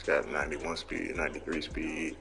It's got 91 speed, 93 speed.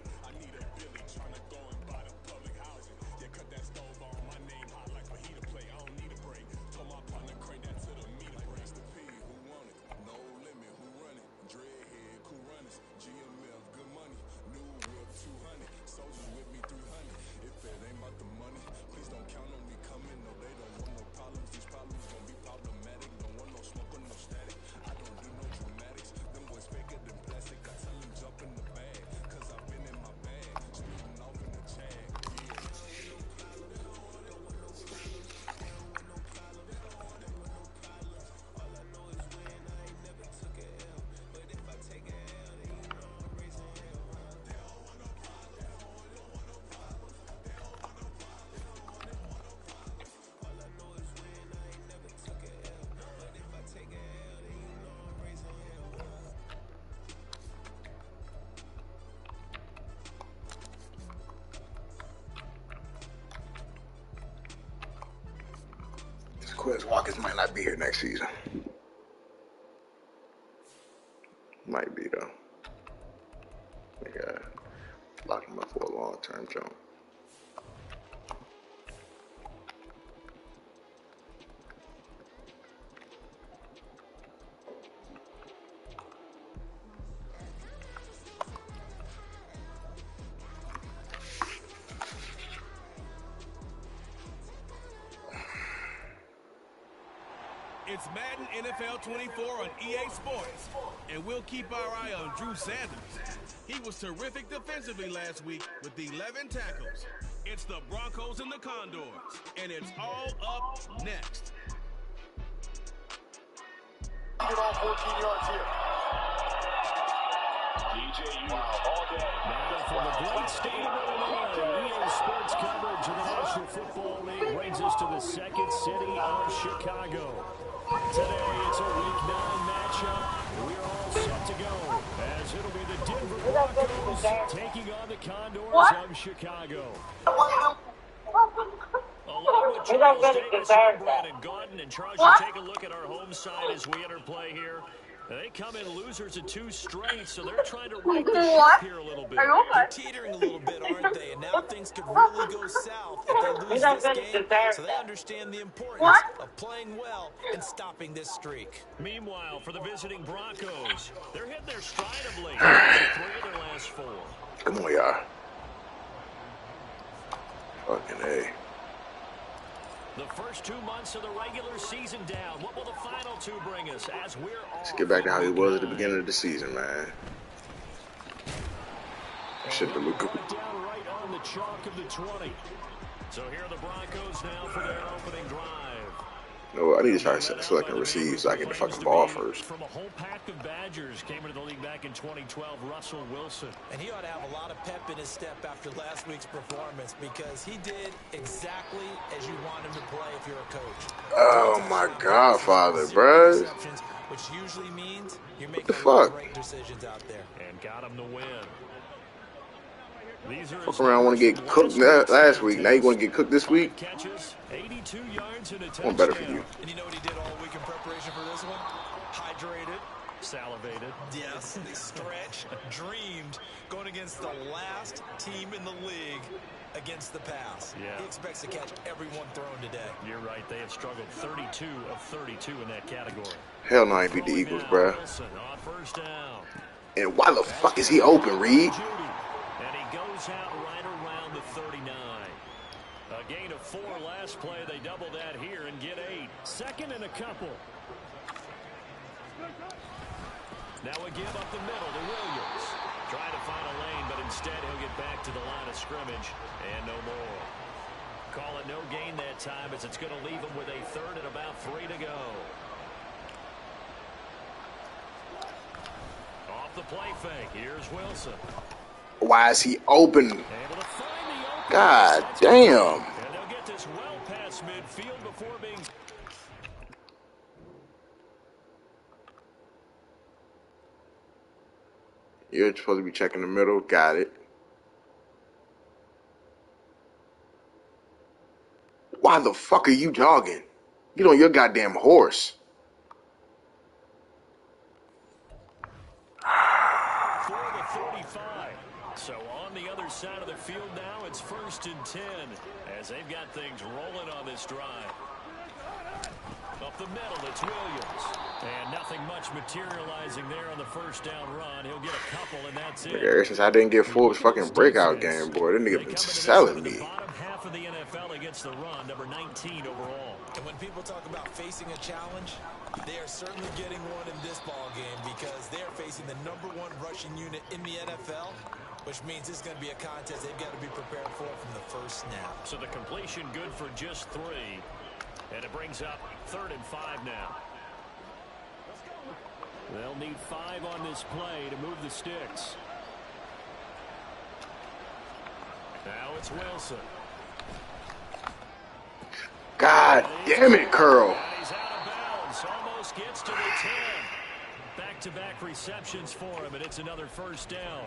Quez Watkins might not be here next season. Might be though. I think I locked him up for a long-term jump. It's Madden NFL 24 on EA Sports, and we'll keep our eye on Drew Sanders. He was terrific defensively last week with 11 tackles. It's the Broncos and the Condors, and it's all up next. 14 yards here. Now from the great state of Illinois, EA Sports coverage of the National Football League brings us to the second city of Chicago. Today it's a Week 9 matchup. We're all set to go as it'll be the Denver Broncos taking on the Condors of Chicago. Along with Charles Davis, Brandon Gordon, and Charles, you take a look at our home side as we enter play here. They come in losers of 2 straight, so they're trying to right the ship here a little bit. They're teetering a little bit, aren't they? And now things could really go south if they lose this game. So they understand the importance of playing well and stopping this streak. Meanwhile, for the visiting Broncos, they're hitting their stride of late. 3 of their last 4. Come on, y'all. Fucking A. The first 2 months of the regular season down. What will the final 2 bring us as we're all... Let's get back to how he was at the beginning of the season, man. Shit to look good. Down right on the chalk of the 20. So here are the Broncos now for their opening drive. No, I need to try selecting receive so I get the fucking ball first. From a whole pack of Badgers came into the league back in 2012, Russell Wilson. And he ought to have a lot of pep in his step after last week's performance because he did exactly as you want him to play if you're a coach. Oh my God, Father, bruh. Which usually means you're making a lot of great decisions out there. And got him to win. Fuck around, want to get cooked last week. Now you want to get cooked this week? 82 yards and a touchdown. One better for you. And you know what he did all week in preparation for this one? Hydrated. Salivated. Yes, they stretched, dreamed, going against the last team in the league against the pass. Yeah. He expects to catch every one thrown today. You're right. They have struggled 32 of 32 in that category. Hell no, I ain't beat the Eagles, bruh. On first down. And why the fuck is he open, Reed? And he goes out right around the 39. A gain of 4 last play. They double that here and get 8. Second and a couple. Now a give up the middle to Williams. Trying to find a lane, but instead he'll get back to the line of scrimmage and no more. Call it no gain that time as it's going to leave him with a third and about 3 to go. Off the play fake. Here's Wilson. Why is he open? God damn. And they'll get this well past midfield before being... You're supposed to be checking the middle. Got it. Why the fuck are you jogging? Get on your goddamn horse. 4 side of the field now. It's 1st and 10 as they've got things rolling on this drive. Up the middle, it's Williams. And nothing much materializing there on the first down run. He'll get a couple, and that's it. Ever since I didn't get full fucking breakout game, boy, that nigga been selling me. Bottom half of the NFL against the run, number 19 overall. And when people talk about facing a challenge, they are certainly getting one in this ball game because they are facing the #1 rushing unit in the NFL, which means it's going to be a contest they've got to be prepared for from the first snap. So the completion good for just 3. And it brings up 3rd and 5 now. They'll need 5 on this play to move the sticks. Now it's Wilson. God damn it, Curl. And he's out of bounds. Almost gets to the 10. Back-to-back receptions for him, and it's another first down.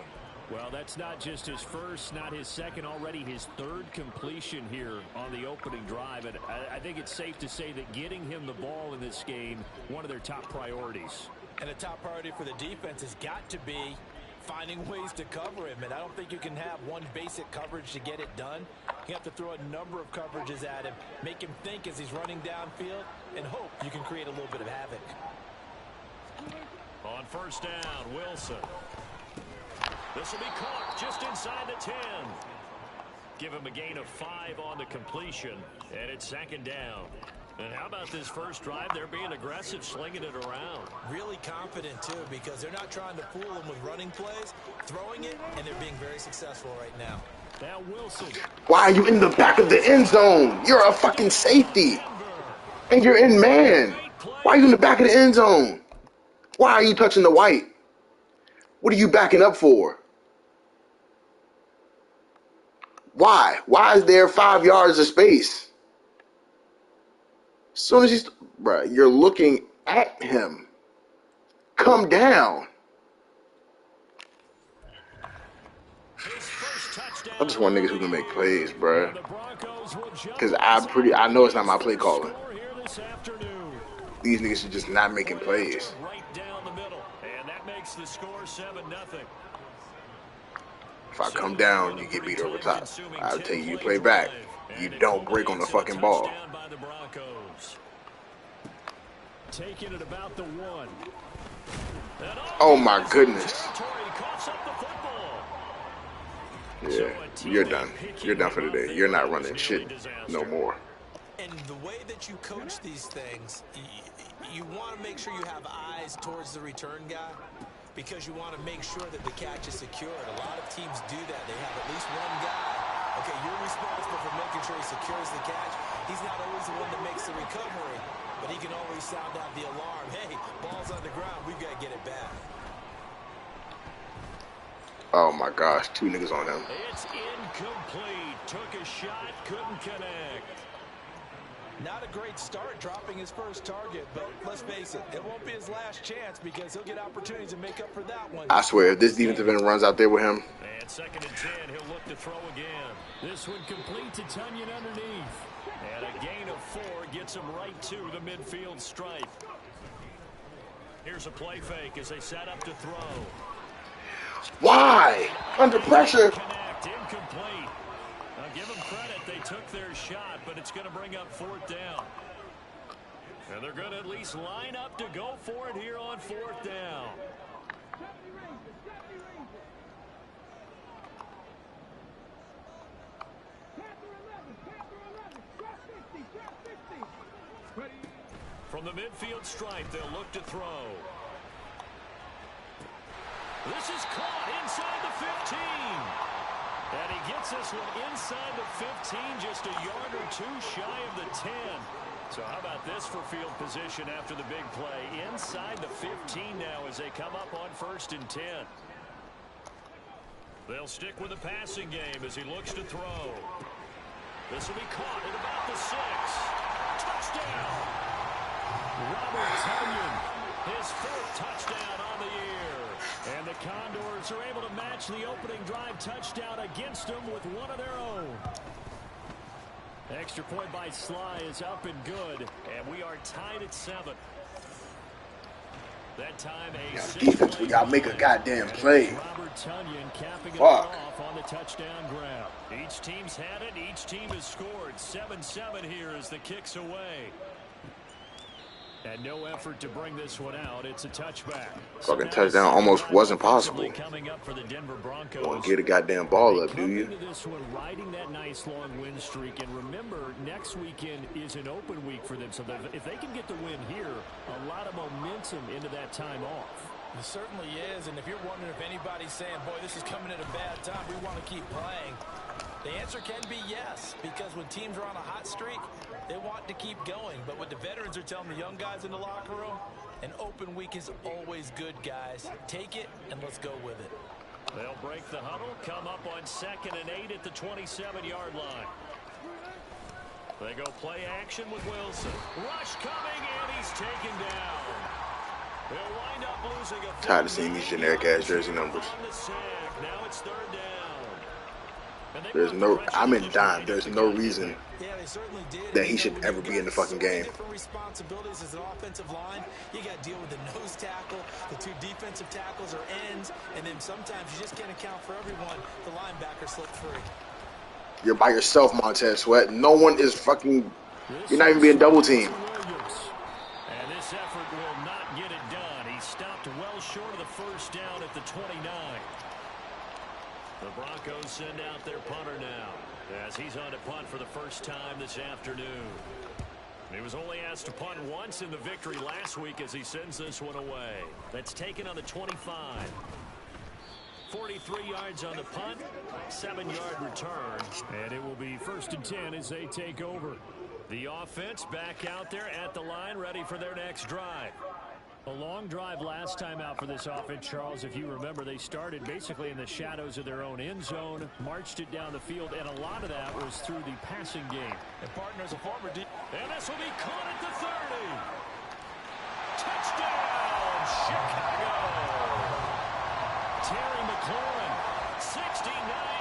Well, that's not just his first, not his second, already his 3rd completion here on the opening drive. And I think it's safe to say that getting him the ball in this game, one of their top priorities. And a top priority for the defense has got to be finding ways to cover him. And I don't think you can have one basic coverage to get it done. You have to throw a number of coverages at him, make him think as he's running downfield, and hope you can create a little bit of havoc. On first down, Wilson. This will be caught just inside the 10. Give him a gain of 5 on the completion, and it's 2nd down. And how about this first drive? They're being aggressive, slinging it around. Really confident, too, because they're not trying to fool him with running plays, throwing it, and they're being very successful right now. Now Wilson. Why are you in the back of the end zone? You're a fucking safety. And you're in man. Why are you in the back of the end zone? Why are you touching the white? What are you backing up for? Why? Why is there 5 yards of space? As soon as he's... Bruh, you're looking at him. Come down. I just want niggas who can make plays, bruh. Because I know it's not my play calling. These niggas are just not making plays. Right down the middle, and that makes the score 7-0. If I come down, you get beat over top. I'll tell you, you play back. You don't break on the fucking ball. Taking it about the 1. Oh my goodness. Yeah, you're done. You're done for the day. You're not running shit no more. And the way that you coach these things, you want to make sure you have eyes towards the return guy because you want to make sure that the catch is secured. A lot of teams do that. They have at least one guy. Okay, you're responsible for making sure he secures the catch. He's not always the one that makes the recovery, but he can always sound out the alarm. Hey, ball's on the ground. We've got to get it back. Oh my gosh, 2 niggas on him. It's incomplete. Took a shot, couldn't connect. Not a great start dropping his first target, but let's face it, it won't be his last chance because he'll get opportunities to make up for that one. I swear, if this defensive end runs out there with him. And 2nd and 10, he'll look to throw again. This one complete to Tunyon underneath. And a gain of 4 gets him right to the midfield stripe. Here's a play fake as they set up to throw. Why? Under pressure. Connect, incomplete. Now give them credit, they took their shot, but it's going to bring up 4th down. And they're going to at least line up to go for it here on 4th down. From the midfield stripe, they'll look to throw. This is caught inside the 15. And he gets this one inside the 15, just a yard or 2 shy of the 10. So how about this for field position after the big play? Inside the 15 now as they come up on 1st and 10. They'll stick with the passing game as he looks to throw. This will be caught at about the 6. Touchdown! Robert Tunyon, his 4th touchdown on the year. And the Condors are able to match the opening drive touchdown against them with one of their own. Extra point by Sly is up and good, and we are tied at 7. That time a Now six defense, we play gotta make a drive. goddamn And it play. was Robert Tonyan capping it all Fuck. off on the touchdown grab. Each team's had it. Each team has scored. 7-7 here as the kick's away. And no effort to bring this one out. It's a touchback. So Fucking now the touchdown second almost drive wasn't offensively possible. coming up for the Denver Broncos. You wanna get a goddamn ball They up, do come you? into this one riding that nice long win streak, and remember, next weekend is an open week for them. So if they can get the win here, a lot of momentum into that time off. It certainly is, and if you're wondering if anybody's saying, boy, this is coming at a bad time, we want to keep playing, the answer can be yes, because when teams are on a hot streak, they want to keep going. But what the veterans are telling the young guys in the locker room, an open week is always good, guys. Take it, and let's go with it. They'll break the huddle, come up on 2nd and 8 at the 27-yard line. They go play action with Wilson. Rush coming, and he's taken down. They'll wind up losing a Tired of seeing these generic-ass jersey numbers. on the sack. Now it's 3rd down. And they There's want no, the pressure I'm to in just dime. right There's at the no gun. reason Yeah, they certainly did. that he should ever be in the fucking game. Different responsibilities as an offensive line. You got to deal with the nose tackle, the 2 defensive tackles or ends, and then sometimes you just can't account for everyone. The linebacker slipped free. You're by yourself, Montez Sweat. No one is fucking. You're not even being double teamed. And this effort will not get it done. He stopped well short of the 1st down at the 29. The Broncos send out their punter now, as he's on to punt for the first time this afternoon. He was only asked to punt once in the victory last week as he sends this one away. That's taken on the 25. 43 yards on the punt, 7-yard return, and it will be 1st and 10 as they take over. The offense back out there at the line, ready for their next drive. A long drive last time out for this offense, Charles. If you remember, they started basically in the shadows of their own end zone, marched it down the field, and a lot of that was through the passing game. And partners, a former And this will be caught at the 30. Touchdown, Chicago! Terry McLaurin, 69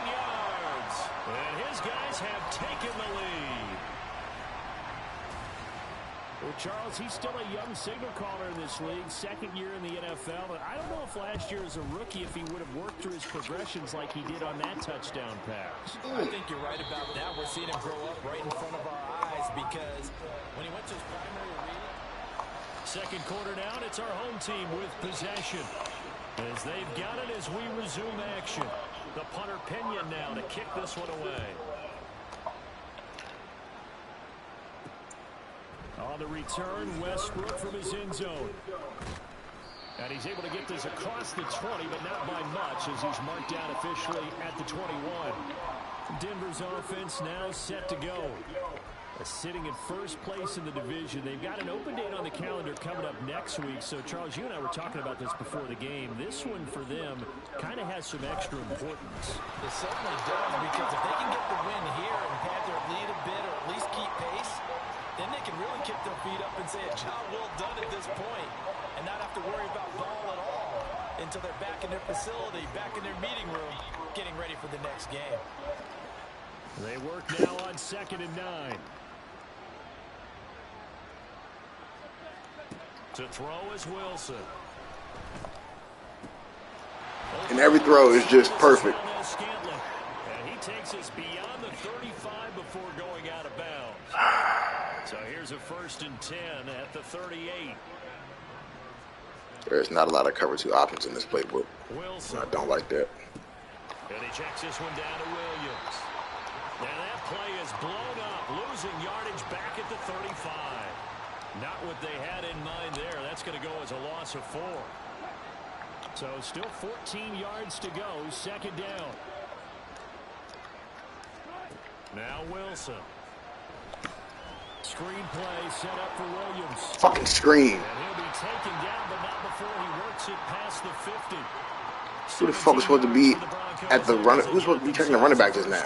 yards. And his guys have taken the lead. Well, Charles, he's still a young signal caller in this league, 2nd year in the NFL. But I don't know if last year as a rookie, if he would have worked through his progressions like he did on that touchdown pass. I think you're right about that. We're seeing him grow up right in front of our eyes because when he went to his primary read. 2nd quarter down, it's our home team with possession. As they've got it as we resume action. The punter Pena now to kick this one away. On the return, Westbrook from his end zone. And he's able to get this across the 20, but not by much as he's marked down officially at the 21. Denver's offense now set to go. Sitting in 1st place in the division. They've got an open date on the calendar coming up next week. So, Charles, you and I were talking about this before the game. This one for them kind of has some extra importance. It certainly does, because if they can get the win here and pad their lead a bit or at least keep pace, then they can really kick their feet up and say a job well done at this point and not have to worry about ball at all until they're back in their facility, back in their meeting room, getting ready for the next game. They work now on 2nd and 9. To throw is Wilson. And every throw is just perfect. And he takes us beyond the 35 before going out of bounds. So here's a 1st and 10 at the 38. There's not a lot of cover 2 options in this playbook. Wilson. I don't like that. And he checks this one down to Williams. And that play is blown up, losing yardage back at the 35. Not what they had in mind there. That's going to go as a loss of 4. So still 14 yards to go, 2nd down. Now Wilson. Screen play set up for Williams. Fucking screen. And he'll be taken down, but not before he works it past the 50. Who the fuck is supposed to be at the run? Who's supposed to be checking the running back just now?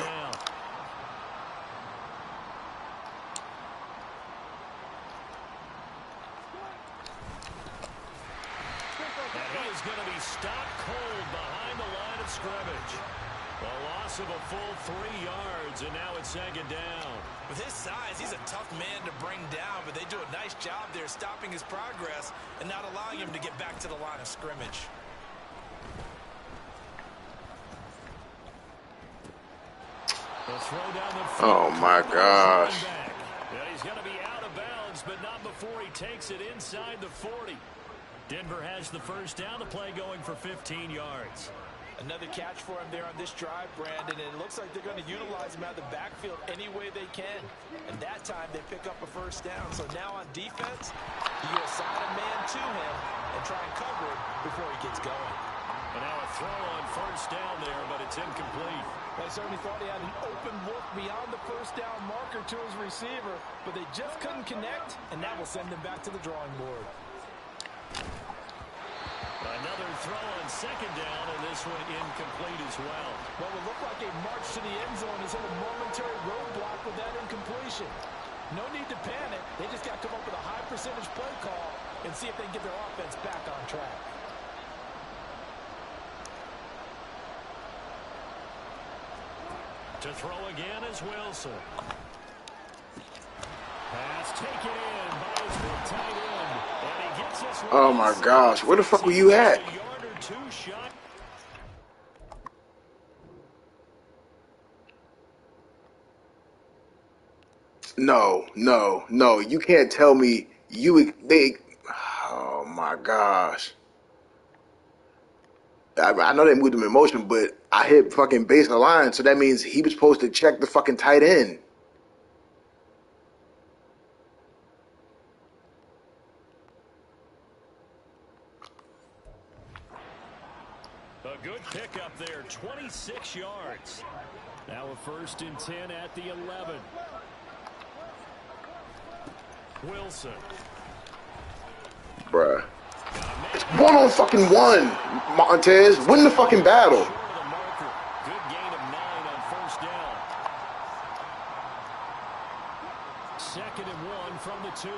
And he is going to be stopped cold behind the line of scrimmage. A loss of a full 3 yards, and now it's second down. With his size, he's a tough man to bring down, but they do a nice job there stopping his progress and not allowing him to get back to the line of scrimmage. Oh, my gosh. He's going to be out of bounds, but not before he takes it inside the 40. Denver has the first down. The play going for 15 yards. Another catch for him there on this drive, Brandon, and it looks like they're going to utilize him out of the backfield any way they can. And that time, they pick up a first down. So now on defense, you assign a man to him and try and cover him before he gets going. And now a throw on first down there, but it's incomplete. I certainly thought he had an open look beyond the first down marker to his receiver, but they just couldn't connect, and that will send him back to the drawing board. Another throw on second down, and this one incomplete as well. Well, it looked like a march to the end zone has hit a momentary roadblock with that incompletion. No need to panic. They just got to come up with a high percentage play call and see if they can get their offense back on track. To throw again is Wilson. Pass taken in by his big tight end. And he gets this one. Oh my gosh, where the fuck were you at? A yard or two shot. No. You can't tell me oh my gosh. I know they moved him in motion, but I hit fucking base of the line, so that means he was supposed to check the fucking tight end. A good pickup there, 26 yards. Now a 1st and 10 at the 11. Wilson. Bruh. It's 1-on-fucking-1, Montez. Win the fucking battle. Good gain of 9 on first down. 2nd and 1 from the 2.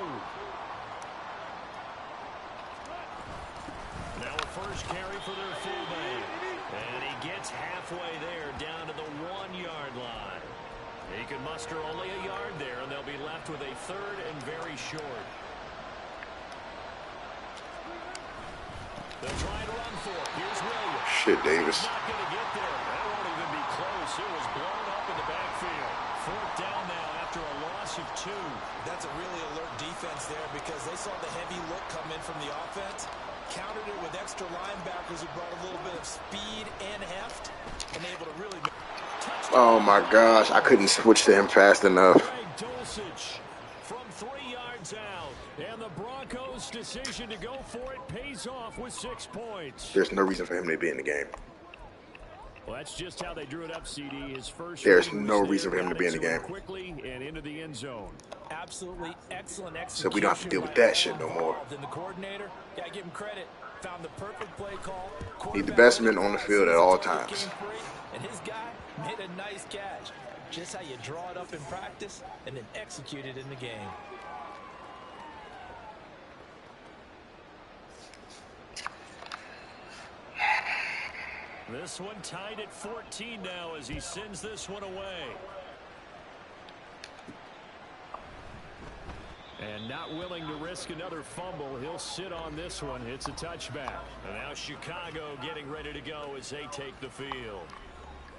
Now a first carry for their fullback. And he gets halfway there down to the 1-yard line. He can muster only a yard there, and they'll be left with a 3rd and very short. They'll try to run for it. Here's Williams. Shit, Davis. He's not going to get there. That won't even be close. It was blown up in the backfield. 4th down now after a loss of 2. That's a really alert defense there because they saw the heavy look come in from the offense, countered it with extra linebackers who brought a little bit of speed and heft, and able to really Oh my gosh, I couldn't switch to him fast enough. Dulcich from 3 yards out, and the Broncos' decision to go for it pays off with 6 points. There's no reason for him to be in the game. Well, that's just how they drew it up, CD. His first There's no reason for him to be in the game. Quickly and into the end zone. absolutely excellent execution. So we don't have to deal with that shit no more. And the coordinator, gotta give him credit, found the perfect play call. Need the best men on the field at all times. And his guy made a nice catch. Just how you draw it up in practice and then execute it in the game. This one tied at 14 now as he sends this one away. And not willing to risk another fumble. He'll sit on this one. It's a touchback. And now Chicago getting ready to go as they take the field.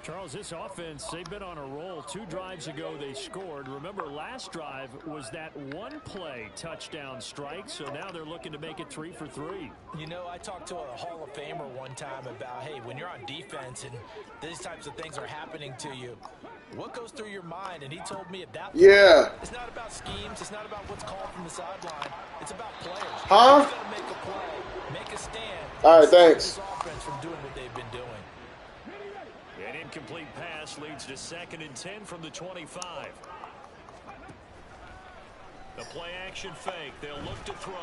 Charles, this offense, they've been on a roll. 2 drives ago they scored. Remember, last drive was that one-play touchdown strike, so now they're looking to make it 3 for 3. You know, I talked to a Hall of Famer one time about, hey, when you're on defense and these types of things are happening to you, what goes through your mind? And he told me at that point, it's not about schemes. It's not about what's called from the sideline. It's about players. Huh? You got to make a play, make a stand. All right, thanks. This offense from doing what they've been doing. An incomplete pass leads to 2nd and 10 from the 25. The play action fake. They'll look to throw.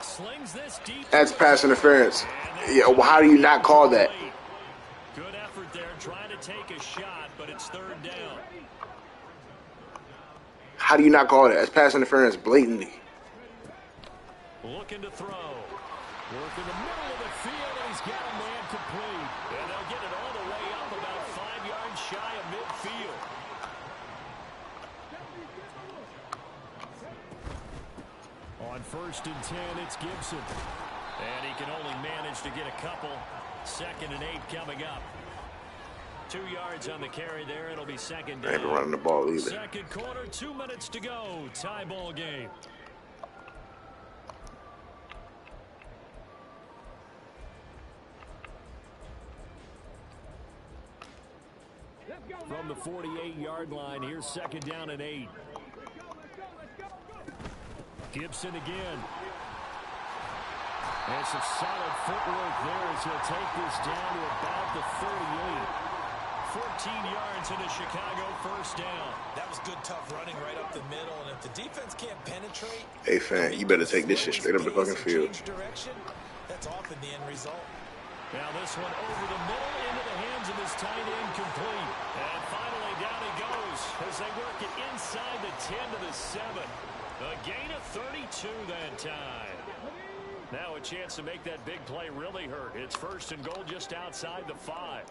Slings this deep. That's pass interference. Yeah, well, how do you not call that? Good effort there, trying to take a shot, but it's 3rd down. How do you not call that? That's pass interference blatantly. Looking to throw. Work in the middle of the field, and he's got a man complete. And they'll get it all the way up about 5 yards shy of midfield. first and 10, it's Gibson. And he can only manage to get a couple. 2nd and 8 coming up. 2 yards on the carry there. It'll be second down. I ain't been running the ball either. Second quarter, 2 minutes to go. Tie ball game. From the 48-yard line, here's 2nd down and 8. Gibson again. And some solid footwork there as he'll take this down to about the 38. 14 yards into Chicago, first down. That was good, tough running right up the middle. And if the defense can't penetrate... Hey, fan, you better take this shit straight up the fucking field. Direction, that's often the end result. Now this one over the middle into the hands of his tight end, complete. And finally down he goes as they work it inside the 10 to the 7. A gain of 32 that time. Now a chance to make that big play really hurt. It's 1st and goal just outside the 5.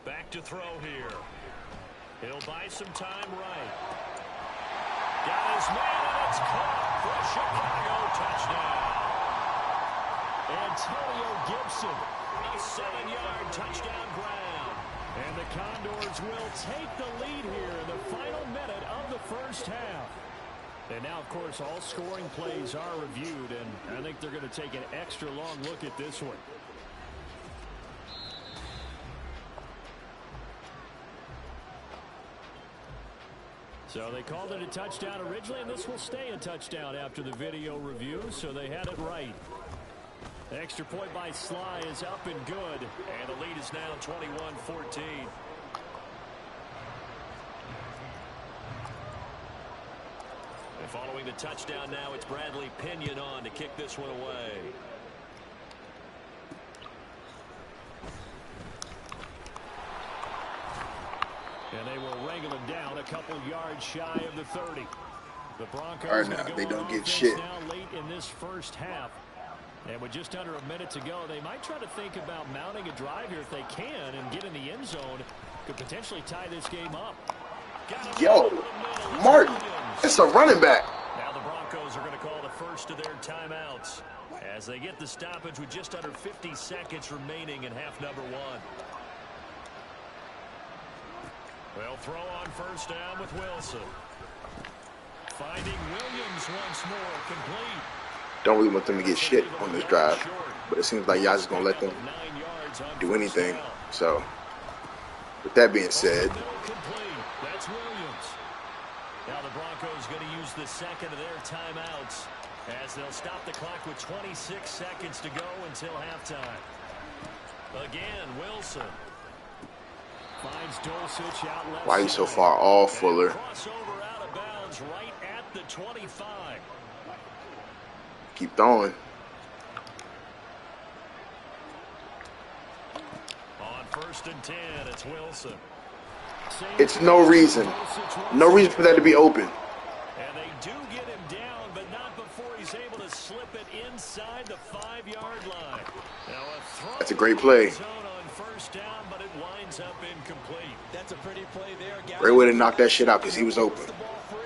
Back to throw here. He'll buy some time right. Got his man, and it's caught for a Chicago touchdown. Antonio Gibson, a 7-yard touchdown ground. And the Condors will take the lead here in the final minute of the first half. And now, of course, all scoring plays are reviewed, and I think they're going to take an extra long look at this one. So they called it a touchdown originally, and this will stay a touchdown after the video review, so they had it right. The extra point by Sly is up and good, and the lead is now 21-14. And following the touchdown now, it's Bradley Pinion on to kick this one away. And they will wrangle him down a couple yards shy of the 30. The Broncos all right, now, they don't get shit. Now late in this first half. And with just under a minute to go, they might try to think about mounting a drive here if they can and get in the end zone. Could potentially tie this game up. Yo, Martin, it's a running back. Now the Broncos are going to call the first of their timeouts as they get the stoppage with just under 50 seconds remaining in half number 1. They'll throw on first down with Wilson. Finding Williams once more, complete. Don't really want them to get shit on this drive, but it seems like y'all just gonna let them do anything. So, with that being said, that's Williams. Now the Broncos going to use the second of their timeouts as they'll stop the clock with 26 seconds to go until halftime. Again, Wilson finds Dulcich out left. Why are you so far off, Fuller? Crossover out of bounds right at the 25. Keep throwing. On 1st and 10, it's Wilson. It's no reason for that to be open. And they do get him down, but not before he's able to slip it inside the 5-yard line. Now that's a great play. On first down, but it winds up incomplete. That's a pretty play there. Great way to knock that shit out because he was open. The ball free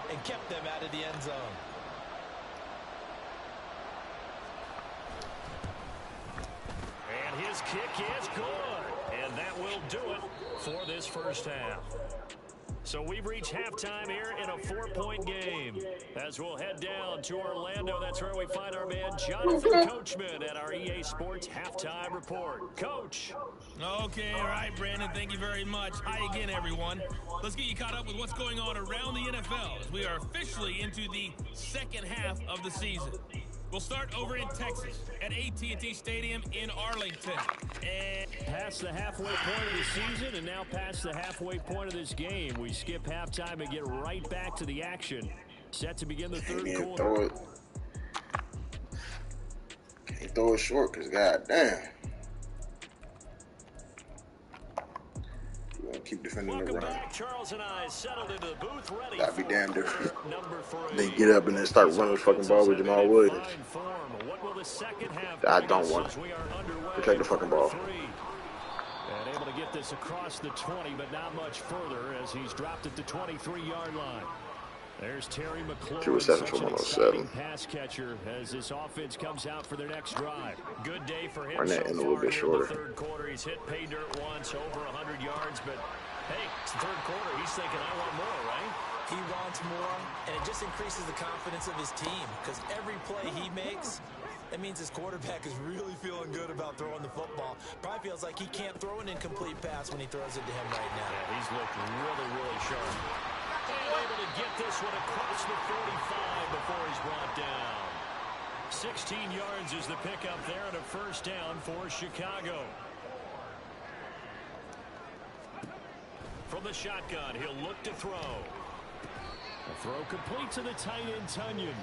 and kept them out of the end zone. And his kick is good, and that will do it for this first half. So we've reached halftime here in a 4-point game. As we'll head down to Orlando, that's where we find our man Jonathan Coachman at our EA Sports Halftime Report. Coach. Okay, all right, Brandon, thank you very much. Hi again, everyone. Let's get you caught up with what's going on around the NFL as we are officially into the second half of the season. We'll start over in Texas at AT&T Stadium in Arlington. And past the halfway point of the season and now past the halfway point of this game. We skip halftime and get right back to the action. Set to begin the third quarter. Can't throw it short because goddamn. Keep defending the run. Charles and I settled into the booth ready. That'd be damn different. They get up and then start running the fucking ball with Jamal Williams. I don't want to protect the fucking ball. And able to get this across the 20, but not much further as he's dropped at the 23-yard line. There's Terry 2 McLaurin, receptions such for an exciting 107. pass catcher as this offense comes out for their next drive. Good day for him Run so that in a far little bit here in the shorter. third quarter. He's hit pay dirt once, over 100 yards, but hey, it's the third quarter. He's thinking, I want more, right? He wants more, and it just increases the confidence of his team because every play he makes, that means his quarterback is really feeling good about throwing the football. Probably feels like he can't throw an incomplete pass when he throws it to him right now. Yeah, he's looked really, really sharp. And able to get this one across the 45 before he's brought down. 16 yards is the pickup there and a first down for Chicago. From the shotgun, he'll look to throw. The throw complete to the tight end, Tunyon.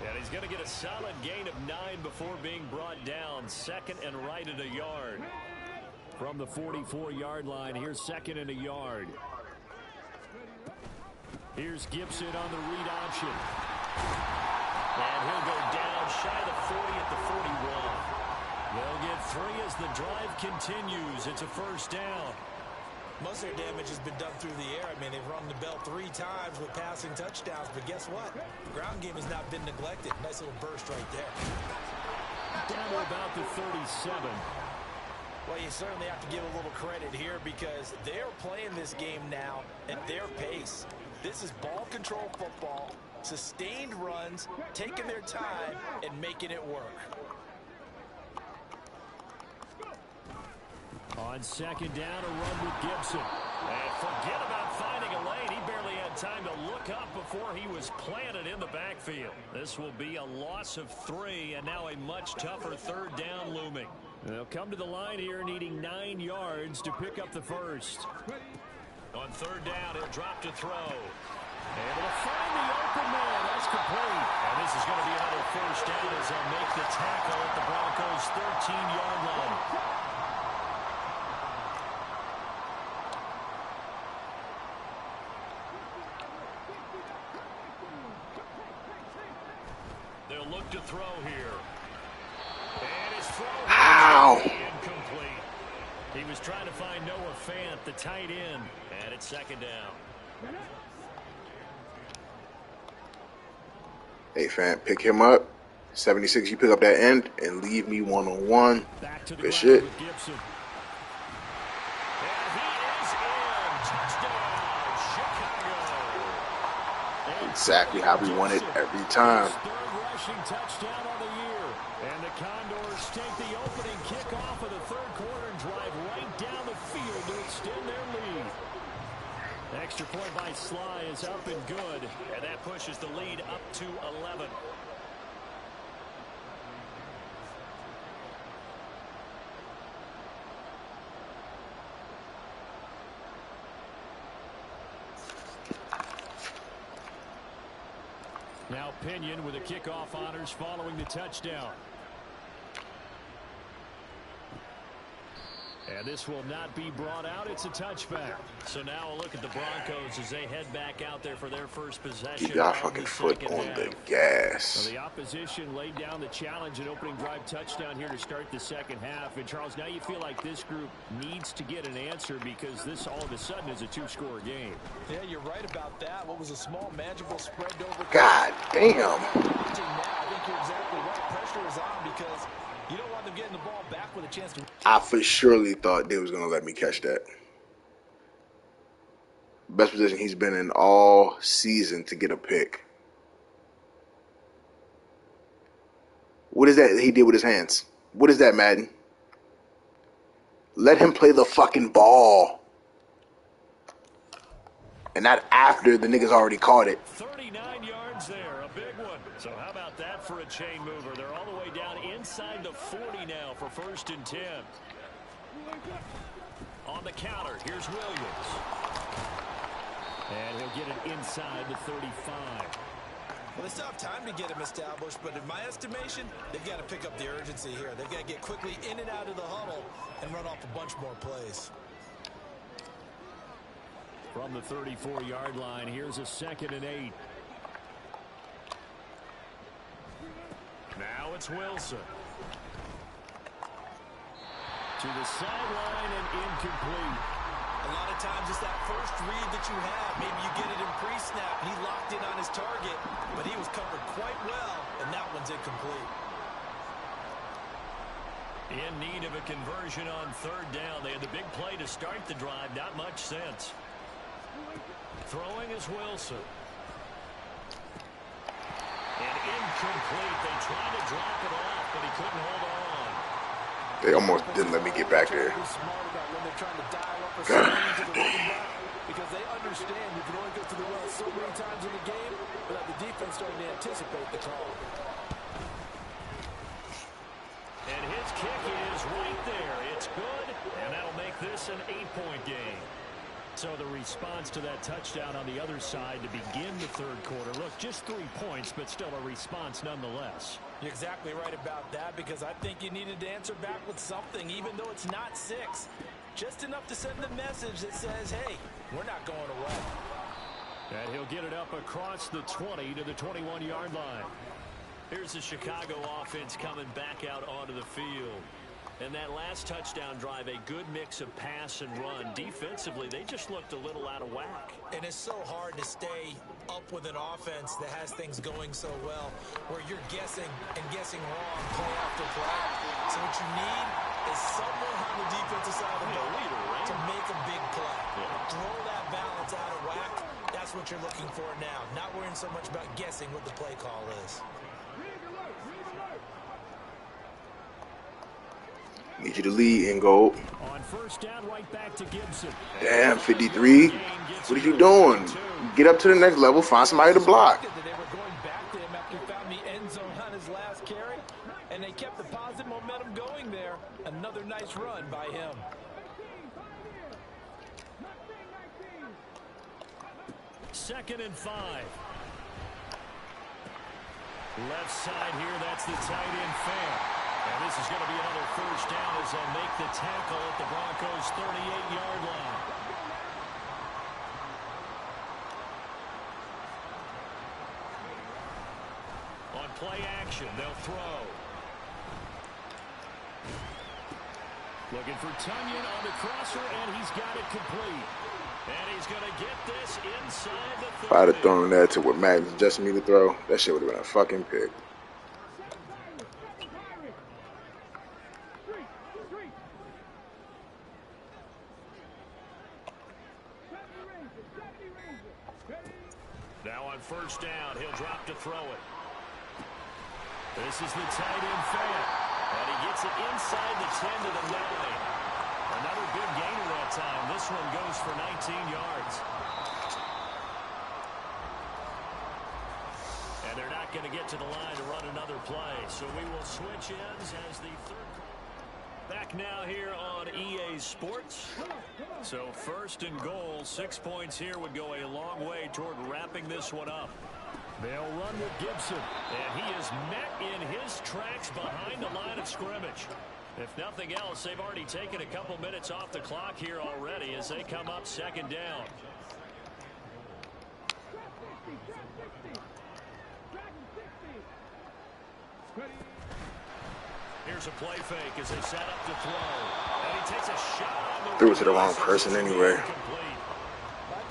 And he's going to get a solid gain of 9 before being brought down. Second and right at a yard. From the 44-yard line, here's second and a yard. Here's Gibson on the read option. And he'll go down shy of the 40 at the 41. They'll get 3 as the drive continues. It's a first down. Most of their damage has been done through the air. I mean, they've rung the bell 3 times with passing touchdowns, but guess what? The ground game has not been neglected. Nice little burst right there. Down to about the 37. Well, you certainly have to give a little credit here because they're playing this game now at their pace. This is ball control football, sustained runs, taking their time, and making it work. On second down, a run with Gibson. And forget about finding a lane. He barely had time to look up before he was planted in the backfield. This will be a loss of 3, and now a much tougher third down looming. They'll come to the line here needing 9 yards to pick up the first. On third down, he'll drop to throw. Able to find the open man. That's complete. And this is going to be another first down as they'll make the tackle at the Broncos' 13-yard line. They'll look to throw here. And his throw is incomplete. He was trying to find Noah Fant, the tight end, and it's second down. Hey, Fant, pick him up. 76, you pick up that end and leave me one-on-one. Good shit. Gibson. And he is in. Touchdown, Chicago. Exactly how we want it every time. Third rushing touchdown of the year. And the Condors take the opening kickoff of the third quarter and drive right down the field to extend their lead. Extra point by Sly is up and good, and that pushes the lead up to 11. Now Pinion with the kickoff honors following the touchdown. And this will not be brought out. It's a touchback. So now a look at the Broncos as they head back out there for their first possession. Keep y'all fucking foot on the gas. So the opposition laid down the challenge and opening drive touchdown here to start the second half. And Charles, now you feel like this group needs to get an answer because this all of a sudden is a 2-score game. Yeah, you're right about that. What was a small, manageable spread over. God damn. Now, I think you're exactly right. Pressure is on because you don't want them getting the ball back with a chance to. I for surely thought they was going to let me catch that. Best position he's been in all season to get a pick. What is that he did with his hands? What is that, Madden? Let him play the fucking ball. And not after the niggas already caught it. 39 yards there, a big one. So how about that for a chain mover? They're all the way down inside the 40 now for 1st and 10. On the counter, here's Williams. And he'll get it inside the 35. Well, they still have time to get him established, but in my estimation, they've got to pick up the urgency here. They've got to get quickly in and out of the huddle and run off a bunch more plays. From the 34-yard line, here's a 2nd and 8. Now it's Wilson. To the sideline and incomplete. A lot of times it's that first read that you have. Maybe you get it in pre-snap, and he locked in on his target, but he was covered quite well, and that one's incomplete. In need of a conversion on third down. They had the big play to start the drive. Not much sense. Throwing is Wilson. And incomplete. They tried to drop it off, but he couldn't hold on. They almost didn't let me get back there. Because they understand you can only go to the well so many times in the game, but the defense starting to anticipate the call. And his kick is right there. It's good, and that'll make this an 8-point game. So the response to that touchdown on the other side to begin the third quarter. Look, just 3 points, but still a response nonetheless. You're exactly right about that, because I think you needed to answer back with something, even though it's not 6. Just enough to send the message that says, hey, we're not going away. And he'll get it up across the 20 to the 21-yard line. Here's the Chicago offense coming back out onto the field. And that last touchdown drive, a good mix of pass and run. Defensively, they just looked a little out of whack. And it's so hard to stay up with an offense that has things going so well, where you're guessing and guessing wrong play after play. So what you need is someone on the defensive side of the ball to make a big play. Throw that balance out of whack. That's what you're looking for now. Not worrying so much about guessing what the play call is. Need you to lead in gold. On first down, right back to Gibson. Damn, 53. What are you doing? Get up to the next level. Find somebody to block. They were going back to him after he found the end zone on his last carry, and they kept the positive momentum going there. Another nice run by him. Second and 5. Left side here, that's the tight end fan. And this is going to be another first down as they'll make the tackle at the Broncos' 38-yard line. On play action, they'll throw. Looking for Tunyon on the crosser, and he's got it complete. And he's going to get this inside the 30. If I'd have thrown that to what Matt suggested me to throw, that shit would have been a fucking pick. Now on first down, he'll drop to throw it. This is the tight end fan. And he gets it inside the 10 to the 9. Another big gainer that time. This one goes for 19 yards. And they're not going to get to the line to run another play. So we will switch ends as the third. Back now here on EA Sports. So first and goal, 6 points here would go a long way toward wrapping this one up. They'll run with Gibson, and he is met in his tracks behind the line of scrimmage. If nothing else, they've already taken a couple minutes off the clock here already as they come up second down. Here's a play fake as they set up to throw. And he takes a shot on the Threw it to the wrong person anyway. I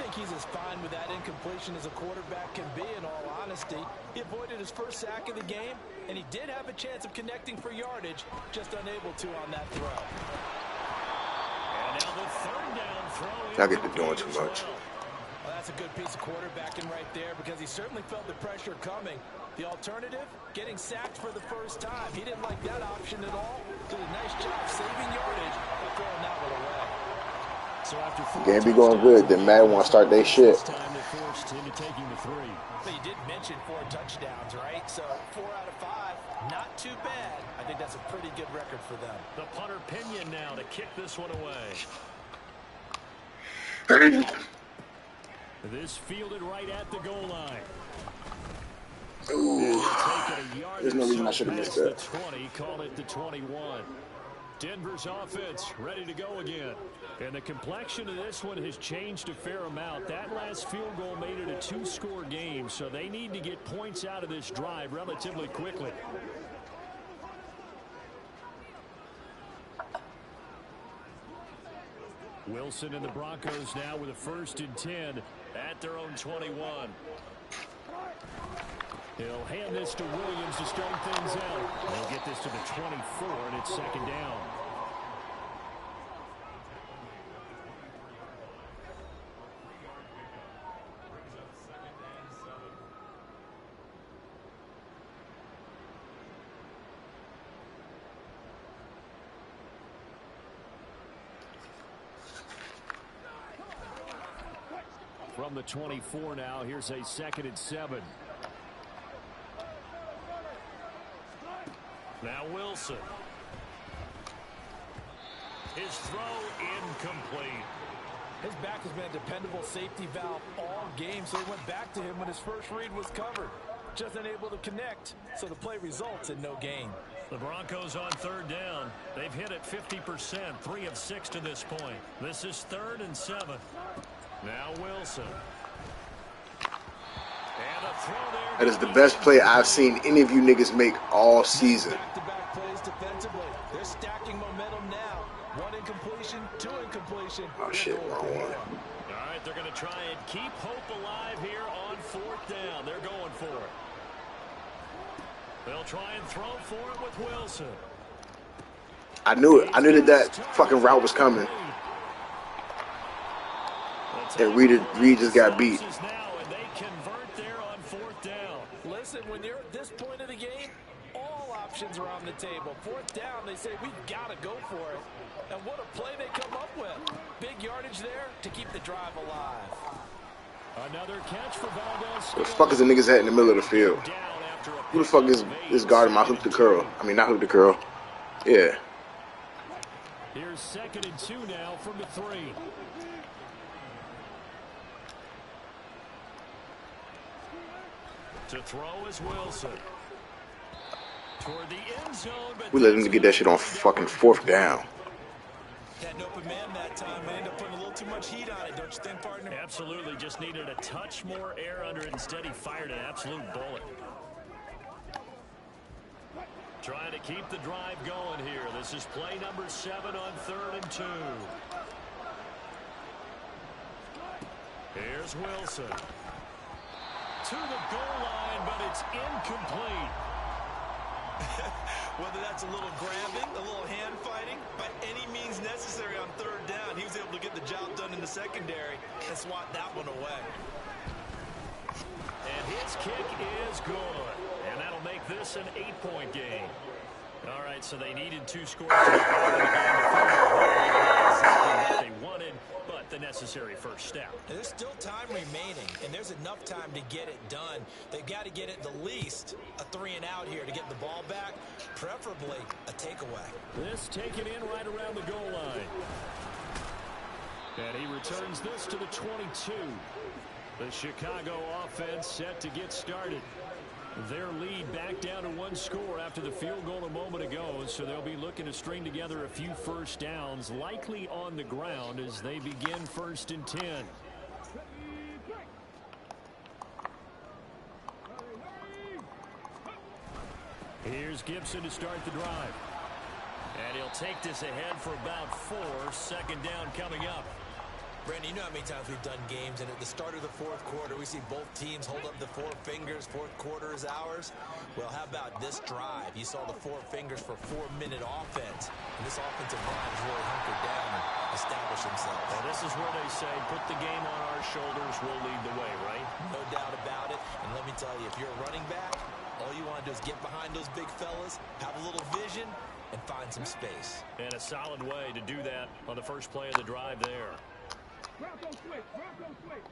think he's as fine with that incompletion as a quarterback can be, in all honesty. He avoided his first sack of the game, and he did have a chance of connecting for yardage, just unable to on that throw. And now the third down throw. Y'all get to doing too much. Well, that's a good piece of quarterbacking right there, because he certainly felt the pressure coming. The alternative, getting sacked for the first time. He didn't like that option at all. Did a nice job saving yardage by throwing that one away. So after The game be going good. Then Matt want to start their shit. Time they forced into taking the 3. But you did mention 4 touchdowns, right? So 4 out of 5, not too bad. I think that's a pretty good record for them. The punter Pinion now to kick this one away. This fielded right at the goal line. Ooh. There's no reason I should have missed that. The 20, call it the 21. Denver's offense ready to go again. And the complexion of this one has changed a fair amount. That last field goal made it a 2-score game, so they need to get points out of this drive relatively quickly. Wilson and the Broncos now with a 1st and 10 at their own 21. He'll hand this to Williams to start things out. They'll get this to the 24, and it's 2nd down. From the 24 now, here's a 2nd and 7. Now Wilson. His throw incomplete. His back has been a dependable safety valve all game, so he went back to him when his first read was covered. Just unable to connect, so the play results in no gain. The Broncos on 3rd down. They've hit it 50%, 3 of 6 to this point. This is 3rd and 7. Now Wilson. And a throw there. That is the best play I've seen any of you niggas make all season. Back-to-back plays defensively. They're stacking momentum now. 1 incompletion, 2 incompletion. Oh shit, wrong one. All right, they're going to try and keep hope alive here on 4th down. They're going for it. They'll try and throw for it with Wilson. I knew it. I knew that fucking route was coming. And Reed just got beat. Listen, when you're at this point of the game, all options are on the table. 4th down, they say, we've got to go for it. And what a play they come up with. Big yardage there to keep the drive alive. Another catch for Valdez. What the fuck is the niggas at in the middle of the field? Who the fuck is guarding my hook to curl? I mean, not hook to curl. Yeah. Here's 2nd and 2 now from the 3. To throw is Wilson. Toward the end zone, but We let him get that shit on fucking 4th down. Had an open man that time. They ended up putting a little too much heat on it, don't you think, partner? Absolutely. Just needed a touch more air under it. Instead, he fired an absolute bullet. Trying to keep the drive going here. This is play number 7 on 3rd and 2. Here's Wilson. To the goal line, but it's incomplete. Whether that's a little grabbing, a little hand fighting, by any means necessary on 3rd down, he was able to get the job done in the secondary and swat that one away. And his kick is good. And that'll make this an 8-point game. All right, so they needed 2 scores to get back in the game. Exactly what they wanted, but the necessary first step. There's still time remaining, and there's enough time to get it done. They've got to get at the least a 3 and out here to get the ball back, preferably a takeaway. This taken in right around the goal line. And he returns this to the 22. The Chicago offense set to get started. Their lead back down to 1 score after the field goal a moment ago, so they'll be looking to string together a few first downs, likely on the ground as they begin 1st and 10. Here's Gibson to start the drive. And he'll take this ahead for about 4. 2nd down coming up. Brandon, you know how many times we've done games, and at the start of the 4th quarter, we see both teams hold up the 4 fingers, 4th quarter is ours. Well, how about this drive? You saw the 4 fingers for 4-minute offense, and this offensive line has really hunkered down and established themselves. Well, this is where they say, put the game on our shoulders, we'll lead the way, right? No doubt about it, and let me tell you, if you're a running back, all you want to do is get behind those big fellas, have a little vision, and find some space. And a solid way to do that on the first play of the drive there. Bronco switch, Bronco switch.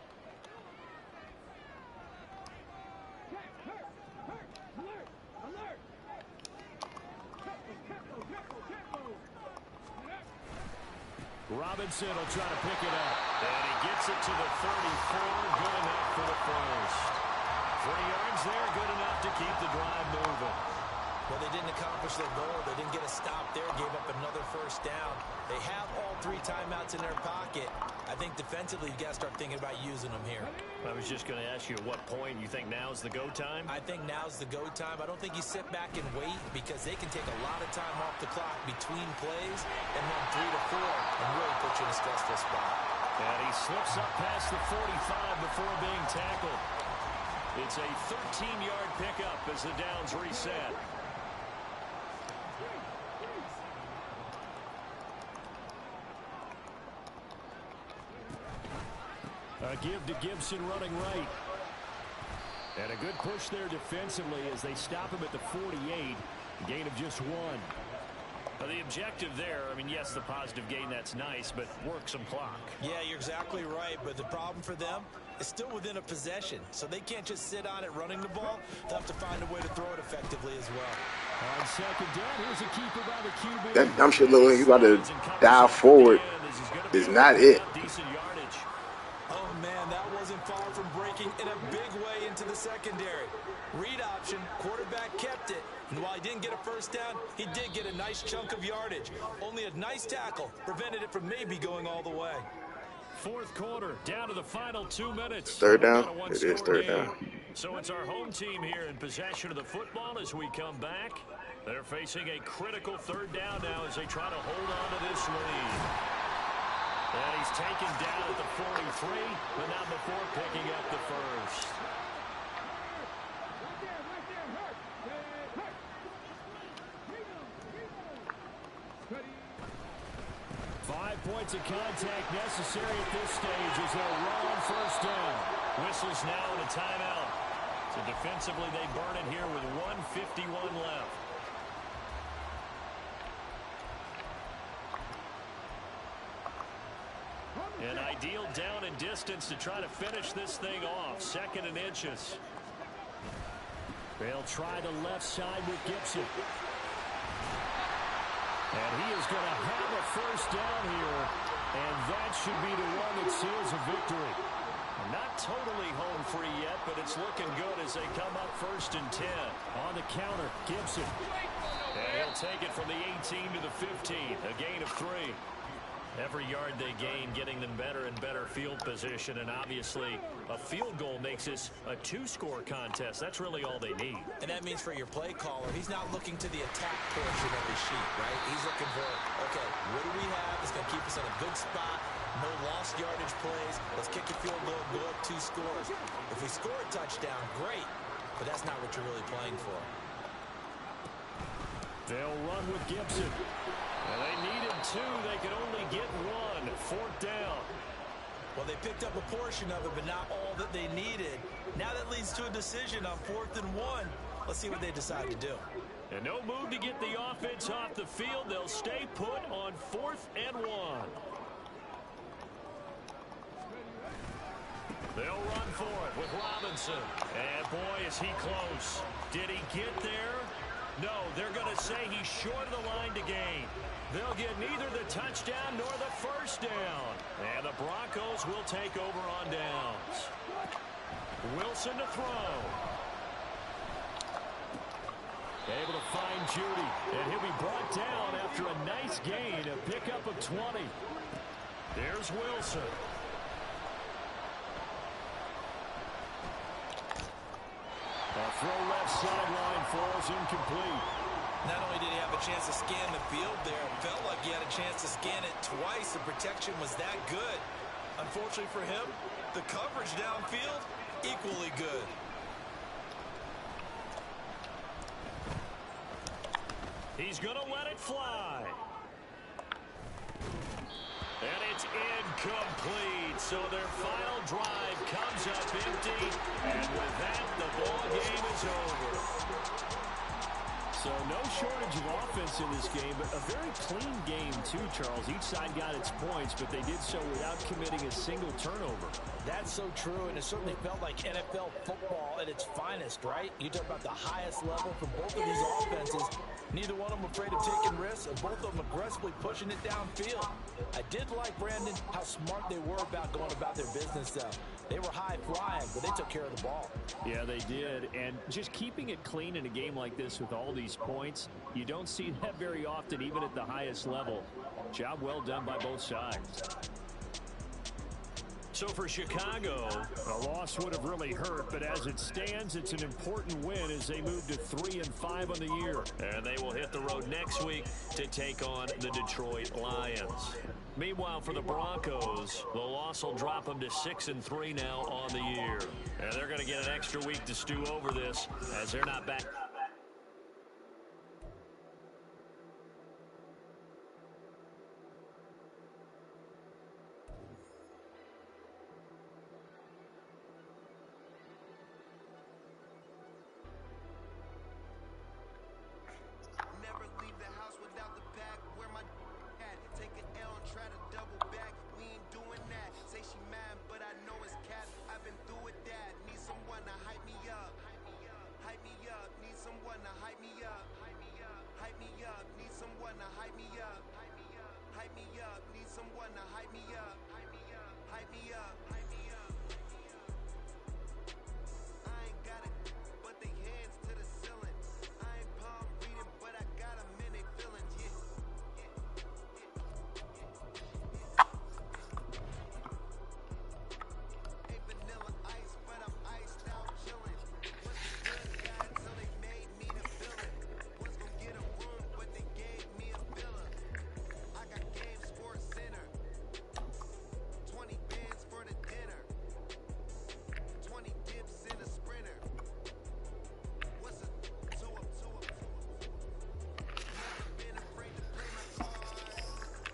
Alert, alert. Robinson will try to pick it up. And he gets it to the 34. Good enough for the first. 3 yards there, good enough to keep the drive moving. Well, they didn't accomplish their goal. They didn't get a stop there, gave up another first down. They have all 3 timeouts in their pocket. I think defensively, you've got to start thinking about using them here. I was just going to ask you at what point you think now's the go time? I think now's the go time. I don't think you sit back and wait because they can take a lot of time off the clock between plays and run 3 to 4 and really put you in a stressful spot. And he slips up past the 45 before being tackled. It's a 13-yard pickup as the downs reset. A give to Gibson running right. And a good push there defensively as they stop him at the 48. A gain of just 1. The objective there, I mean, yes, the positive gain, that's nice, but work some clock. Yeah, you're exactly right, but the problem for them is still within a possession, so they can't just sit on it running the ball. They'll have to find a way to throw it effectively as well. On second down, here's a keeper by the QB. That dumb shit look like you about to dive forward is not it. Decent yardage. Oh, man, that wasn't far from breaking in a big way into the secondary. Read option, quarterback kept it. And while he didn't get a first down, he did get a nice chunk of yardage. Only a nice tackle prevented it from maybe going all the way. Fourth quarter, down to the final 2 minutes. Third down? It is third down. So it's our home team here in possession of the football as we come back. They're facing a critical third down now as they try to hold on to this lead. And he's taken down at the 43, but not before picking up the first. 5 points of contact necessary at this stage as they'll run on first down. Whistles now and a timeout. So defensively they burn it here with 1:51 left. An ideal down and distance to try to finish this thing off. 2nd and inches. They'll try the left side with Gibson. And he is going to have a first down here. And that should be the one that seals a victory. Not totally home free yet, but it's looking good as they come up 1st and 10. On the counter, Gibson. And he'll take it from the 18 to the 15. A gain of 3. Every yard they gain, getting them better and better field position. And obviously, a field goal makes this a 2-score contest. That's really all they need. And that means for your play caller, he's not looking to the attack portion of his sheet, right? He's looking for, okay, what do we have that's going to keep us in a good spot? No lost yardage plays. Let's kick a field goal, go up 2 scores. If we score a touchdown, great. But that's not what you're really playing for. They'll run with Gibson. And they needed 2. They could only get 1. 4th down. Well, they picked up a portion of it, but not all that they needed. Now that leads to a decision on 4th and 1. Let's see what they decide to do. And no move to get the offense off the field. They'll stay put on 4th and 1. They'll run for it with Robinson. And boy, is he close. Did he get there? No, they're going to say he's short of the line to gain. They'll get neither the touchdown nor the first down. And the Broncos will take over on downs. Wilson to throw. Able to find Judy. And he'll be brought down after a nice gain, a pickup of 20. There's Wilson. A throw left sideline falls incomplete. Not only did he have a chance to scan the field there, it felt like he had a chance to scan it twice. The protection was that good. Unfortunately for him, the coverage downfield, equally good. He's going to let it fly. And it's incomplete. So their final drive comes up empty. And with that, the ball game is over. So no shortage of offense in this game, but a very clean game too, Charles. Each side got its points, but they did so without committing a single turnover. That's so true, and it certainly felt like NFL football at its finest, right? You talk about the highest level for both of these offenses. Neither one of them afraid of taking risks, and both of them aggressively pushing it downfield. I did like, Brandon, how smart they were about going about their business, though. They were high-flying, but they took care of the ball. Yeah, they did. And just keeping it clean in a game like this with all these points, you don't see that very often, even at the highest level. Job well done by both sides. So for Chicago, a loss would have really hurt, but as it stands, it's an important win as they move to 3-5 on the year. And they will hit the road next week to take on the Detroit Lions. Meanwhile, for the Broncos, the loss will drop them to 6-3 now on the year. And they're going to get an extra week to stew over this as they're not back. Never leave the house without the pack. Where my at? Take an L and try to double back. We ain't doing that. Say she mad, but I know it's cap. I've been through with that. Need someone to hype me up. Hype me up. Need someone to hype me up. Hype me up. Need someone to hype me up. Hype me up. Need someone to hype me up.